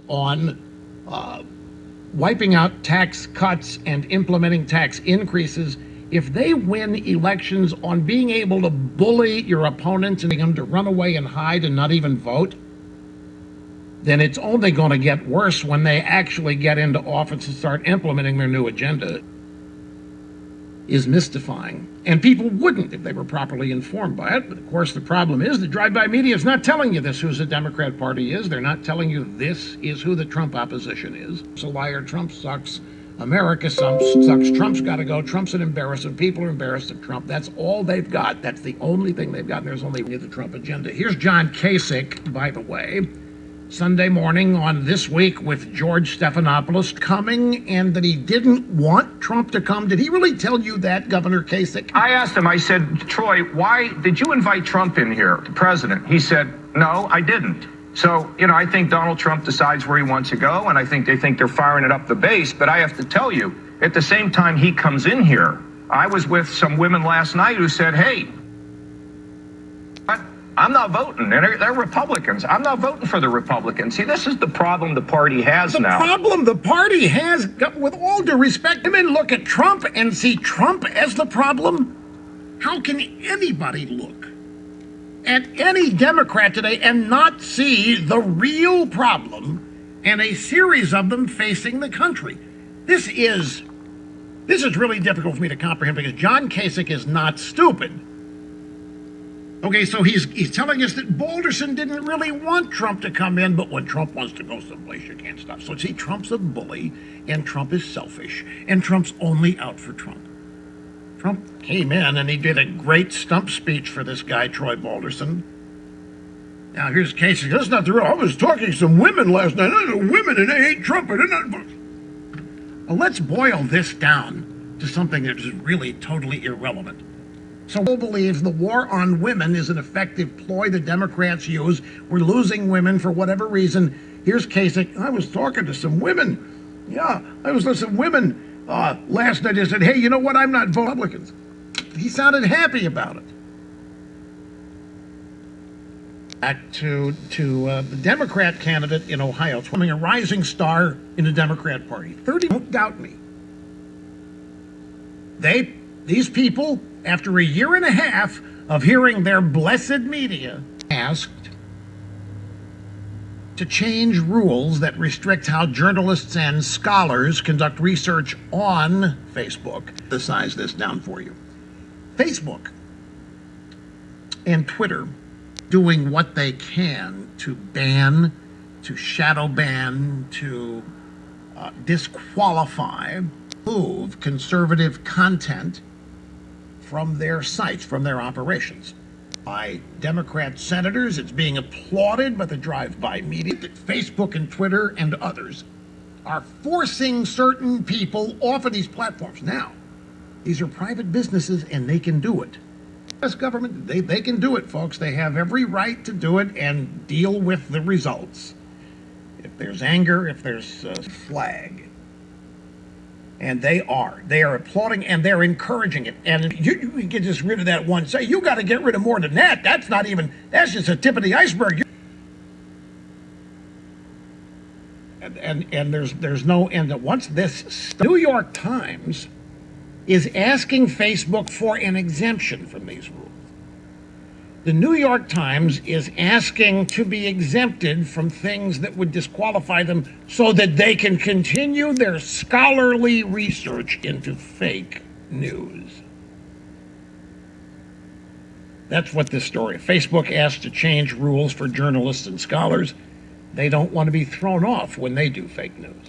on wiping out tax cuts and implementing tax increases, if they win elections on being able to bully your opponents and get them to run away and hide and not even vote, then it's only going to get worse when they actually get into office and start implementing their new agenda. Is mystifying. And people wouldn't if they were properly informed by it. But of course, the problem is the drive-by media is not telling you this, who the Democrat Party is. They're not telling you this is who the Trump opposition is. It's a liar. Trump sucks. America sucks. Trump's got to go. Trump's an embarrassment. People are embarrassed of Trump. That's all they've got. That's the only thing they've got. And there's only the Trump agenda. Here's John Kasich, by the way, Sunday morning on This Week with George Stephanopoulos, coming, and that he didn't want Trump to come. Did he really tell you that, Governor Kasich? I asked him, I said, Troy, why did you invite Trump in here, the president? He said, no, I didn't. So, I think Donald Trump decides where he wants to go, and I think they think they're firing it up the base. But I have to tell you, at the same time he comes in here, I was with some women last night who said, hey, I'm not voting. They're Republicans. I'm not voting for the Republicans. See, this is the problem the party has now. The problem the party has, with all due respect, women look at Trump and see Trump as the problem. How can anybody look at any Democrat today and not see the real problem and a series of them facing the country? This is really difficult for me to comprehend because John Kasich is not stupid. Okay, so he's telling us that Balderson didn't really want Trump to come in, but when Trump wants to go someplace, you can't stop. So see, Trump's a bully, and Trump is selfish, and Trump's only out for Trump. Trump came in, and he did a great stump speech for this guy, Troy Balderson. Now, here's Kasich. That's not the real. I was talking to some women last night. Women, and they hate Trump. Well, let's boil this down to something that is really totally irrelevant. So who believes the war on women is an effective ploy the Democrats use? We're losing women for whatever reason. Here's Kasich. I was talking to some women. Yeah, I was listening to women last night. They said, hey, you know what? I'm not voting Republicans. He sounded happy about it. Back to the Democrat candidate in Ohio, becoming a rising star in the Democrat Party. 30, don't doubt me. These people, after a year and a half of hearing their blessed media, asked to change rules that restrict how journalists and scholars conduct research on Facebook. Size this down for you. Facebook and Twitter doing what they can to ban, to shadow ban, to disqualify, remove conservative content from their sites, from their operations. By Democrat senators, it's being applauded by the drive-by media that Facebook and Twitter and others are forcing certain people off of these platforms. Now, these are private businesses and they can do it. U.S. government, they can do it, folks. They have every right to do it and deal with the results. If there's anger, if there's a flag. And they are applauding and they're encouraging it. And you can get just rid of that one. Say, you got to get rid of more than that. That's just a tip of the iceberg. And there's no end. Once this, New York Times is asking Facebook for an exemption from these rules. The New York Times is asking to be exempted from things that would disqualify them so that they can continue their scholarly research into fake news. That's what this story. Facebook asked to change rules for journalists and scholars. They don't want to be thrown off when they do fake news.